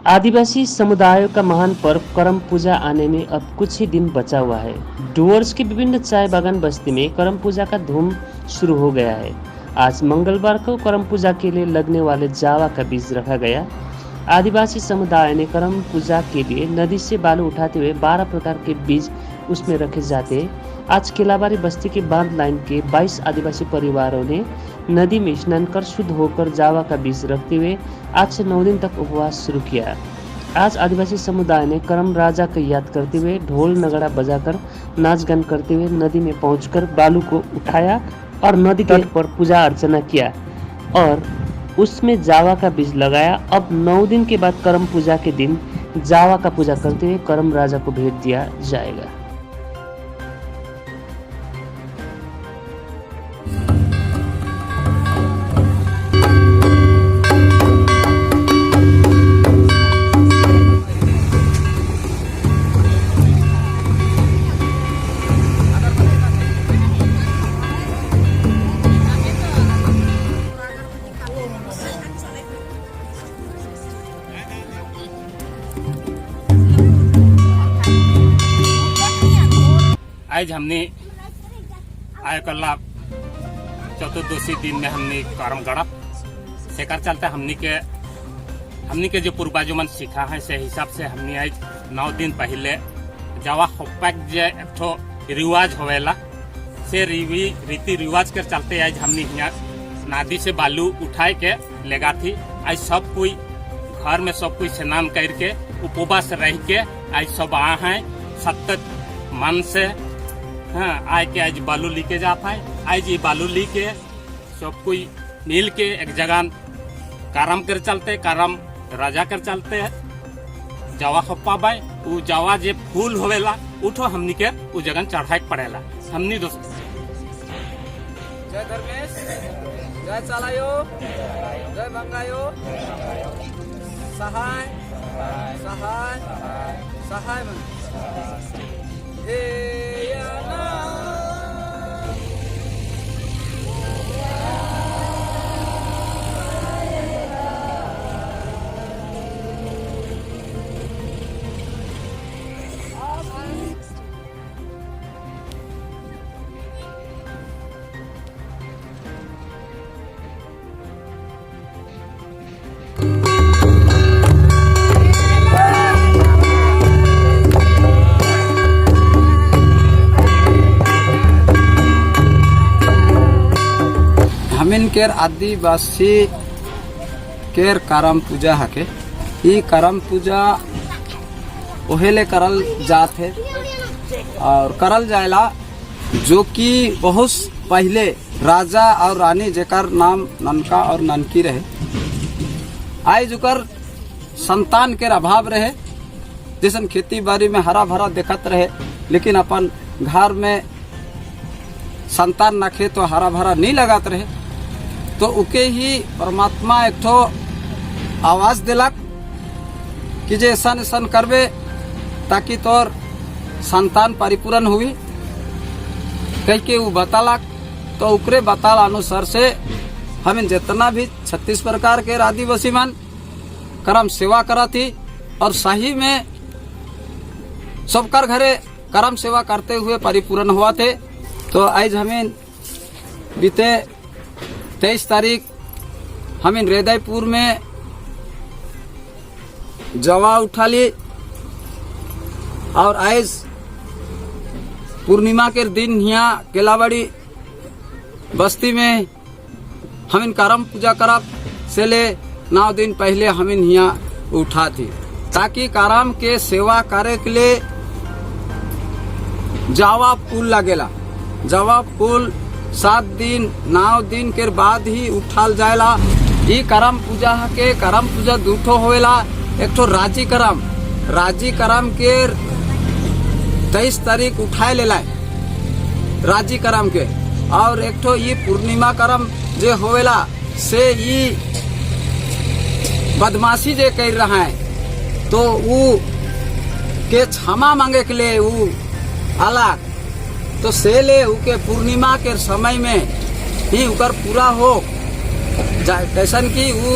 आदिवासी समुदायों का महान पर्व करम पूजा आने में अब कुछ ही दिन बचा हुआ है। डुवर्स की विभिन्न चाय बागान बस्ती में करम पूजा का धूम शुरू हो गया है। आज मंगलवार को करम पूजा के लिए लगने वाले जावा का बीज रखा गया। आदिवासी समुदाय ने करम पूजा के लिए नदी से बालू उठाते हुए 12 प्रकार के बीज उसमें रखे जाते हैं। आज केलाबारी बस्ती के बांध लाइन के 22 आदिवासी परिवारों ने नदी में स्नान कर शुद्ध होकर जावा का बीज रखते हुए आज से 9 दिन तक उपवास शुरू किया। आज आदिवासी समुदाय ने करम राजा को याद करते हुए ढोल नगाड़ा बजाकर नाच गान करते हुए नदी में पहुंचकर बालू को उठाया और नदी तट पर पूजा अर्चना किया और उसमें जावा का बीज लगाया। अब 9 दिन के बाद करम पूजा के दिन जावा का पूजा करते हुए करम राजा को भेंट दिया जाएगा। आज हमने आय कला चतुर्दशी दिन में हमने करम गड़ा सेकर चलते हमने के जो पूर्वजों मन सीखा है से हिसाब से हमने आज 9 दिन पहले जावा होपक जे एक रिवाज होवेला से रीति रिवाज कर चलते आज हमने यहाँ नदी से बालू उठाए के लेगा थी। आज सब कोई घर में सब कोई स्नान करके उपवास रह के आज सब आए हैं सत्य मन से। हाँ, आए के आज बालू लेके जाता है। आज ये बालू लेके सब कोई मिल के एक जगह करम कर चलते, करम राजा कर चलते है। जावा खप्पा बाय वो जावा जे फूल होवेला उठो हमनी के वो जगह चढ़ाए पड़ेला। हमनी दोस्त जय धर्मेश, जय चालायो, जय मंगायो, सहाय सहाय सहाय मन हमिन केर आदिवासी केर करम पूजा हके। ये करम पूजा ओहेले करल जात है और करल जाएला जो कि बहुत पहले राजा और रानी जेकर नाम ननका और ननकी रहे। आज जुकर संतान के अभाव रहे, जैसन खेती बाड़ी में हरा भरा देखत रहे, लेकिन अपन घर में संतान नखे तो हरा भरा नहीं लगात रहे। तो उके ही परमात्मा एक ठो आवाज दिलक कि जे ऐसा ऐसा करबे ताकि तोर संतान परिपूर्ण हुई कह के वो बतालक। तो उकरे बताल अनुसार से हमें जितना भी 36 प्रकार के आदिवासी मन करम सेवा करा थी और सही में सबकर घरे करम सेवा करते हुए परिपूर्ण हुआ थे। तो आज हमें बीते 23 तारीख हम हृदयपुर में जवा उठा ली और आज पूर्णिमा के दिन यहाँ केलाबाड़ी बस्ती में हम करम पूजा करब से ले 9 दिन पहले हम यहाँ उठा थी ताकि करम के सेवा करे के लिए जावा फूल लगेला। जावा फूल 7 दिन 9 दिन के बाद ही उठाल जाएला। ये करम पूजा के करम पूजा दूठो होवेला। एक ठो राजी करम के 23 तारीख उठाए लेला राजी करम के, और एक ठो ये पूर्णिमा करम जे होवेला से ये बदमाशी जे कर रहा है तो वो के क्षमा मांगे के लिए वो अलग तो से ले उके पूर्णिमा के समय में ही उकर पूरा हो कैसन की वो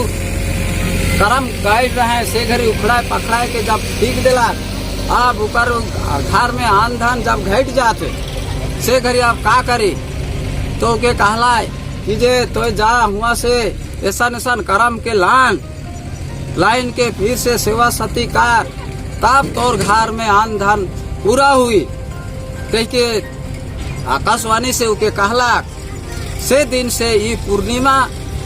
करम गाइड रहे से घरी उखड़ा पकड़ा के जब ठीक दिला आप ऊपर घर में आन धान जब घट जाते से घरी आप का करी तो के कहला कि जे तो जा हुआ से ऐसा नसान करम के लाइन के फिर से सेवा सत्कार तब तोर घर में आन धान पूरा हुई कह के आकाशवाणी से उके कहला से दिन से ये पूर्णिमा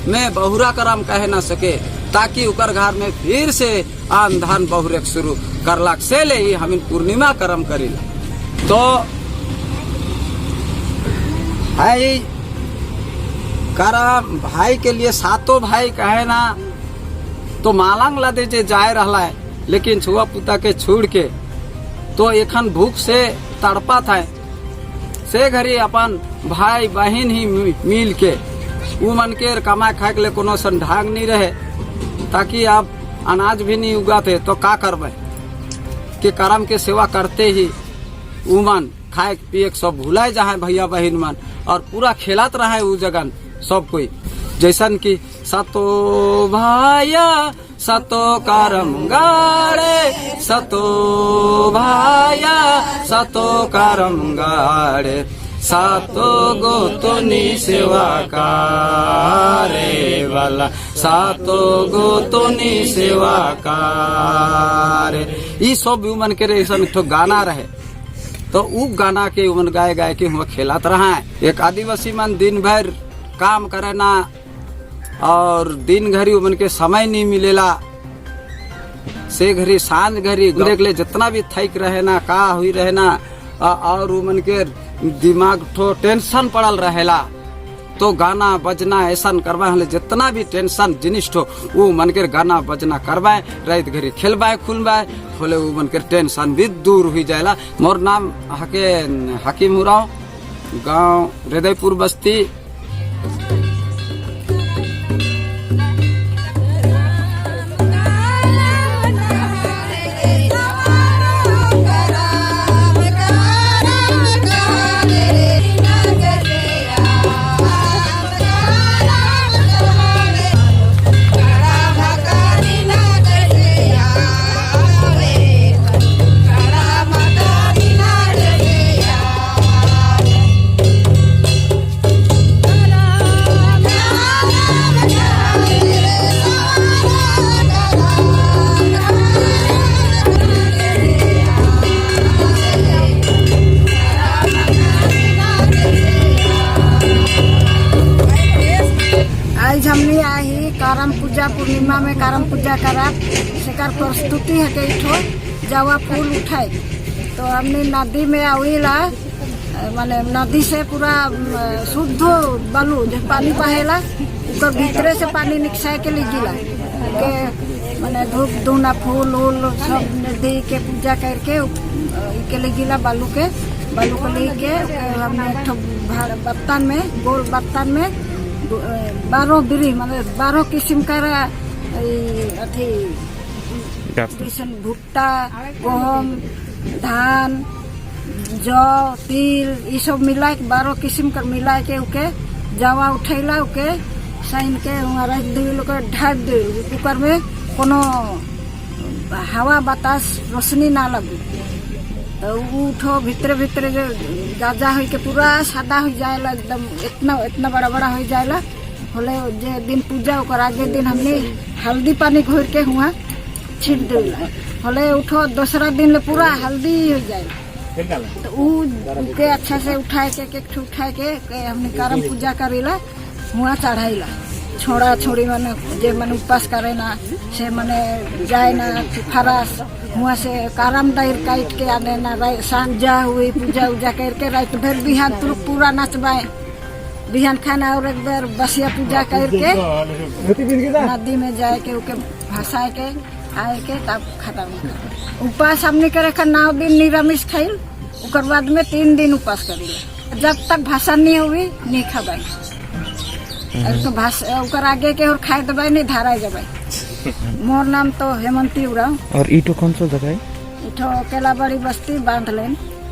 में बहुरा करम कहे न सके ताकि उकर घर में फिर से आन धान बहुरे शुरू करलक से ले ही हम पूर्णिमा करम करीला तो भाई करम भाई के लिए सातों भाई कहे ना तो मालंग ला दे जाए रहला है लेकिन छुआ पुता के छोड़ के तो एखन भूख से तड़पा था से घरी अपन भाई बहन ही मिल के उ मन के कमाए खाए के लिए कोनो सन ढांग नहीं रहे ताकि आप अनाज भी नहीं उगाते तो का करबे कि करम के सेवा करते ही उमन खाए पिए सब भुलाए जाए भैया बहन मन और पूरा खेलत रहे उ जगन सब कोई जैसन कि सतो भाया सतो करम गाड़े सतो भाया सतो करम गाड़े सातो गोतनी सेवा कारे वाला सातो गोतनी सेवा कारे ई सब उमन के रे सब गाना रहे तो उ गाना के उमन गाए गाए के हम खेलत रहा एक आदिवासी मन दिन भर काम करे ना और दिन घड़ी उमन के समय नहीं मिलेला से घड़ी सांझ घड़ी देख ले जितना भी थक रहे ना का हुई रहे ना और उमन के दिमाग ठो टेंशन पड़ल रहेला तो गाना बजना ऐसा करवाए जितना भी टेंशन जिनिस ठो वो मन के गाना बजना करवाए रात घड़ी खेलवाए खुलवाए बोले वो मन के टेंशन भी दूर हुई जाएला। मोर नाम हके हकीम उराव गांव हृदयपुर बस्ती। आज हमने आई करम पूजा पूर्णिमा में करम पूजा करा सेकार प्रस्तुति है के इठो जावा फूल उठाए तो हमने नदी में आविला माने नदी से पूरा शुद्ध बालू जो पानी बहेला उकर भीतरे से पानी निकसाए के लिए गिला के माने धूप धुना फूल उल सब नदी के पूजा करके के लिए गिला बालू को लेके हमने बर्तन में गोल बर्तन में 12 बिरी मतलब 12 किस्म का अथी जैसे भुट्टा गहम धान जौ तिल ये सब मिला के 12 किस्म का मिला के उके जावा उठैला उके साइन के रख दिल ढाक दिल कुकर में कोनो हवा बतास रोशनी ना लगे तो उठो भीतरे भीतरे जो गाजा हो के पूरा सादा हो जाएला एकदम इतना बड़ा बड़ा हो जाएला होले जे दिन पूजा ओकर आगे दिन हमने हल्दी पानी घोर के हुआ छीट देला होले उठो दूसरा दिन ले पूरा हल्दी हो जाएला तो उ के अच्छा से उठाए के हमने करम पूजा करेला हुआ चढ़ाईला छोड़ा छोड़ी माने जे माने उपास करे ना से माने जाए ना फरास हुआ से करम दायर काट के आने ना सांझा हुई पूजा उजा करके रात भर बिहान तुर पूरा नचबाए बिहान खाना और एक बार बसिया पूजा करके नदी में जाए के उके भसाए के आए के तब खत्म उपास हमने करे 9 दिन निरामिष खाइल उकर बाद में 3 दिन उपास करी जब तक भाषण नहीं हुई नहीं खबाई तो उकर आगे के और खाए दबाई नहीं धारा जबाई। मोर नाम तो हेमंती उराव। और इटो कौन सा जगह है? इठो केलाबाड़ी बस्ती बांध लेन।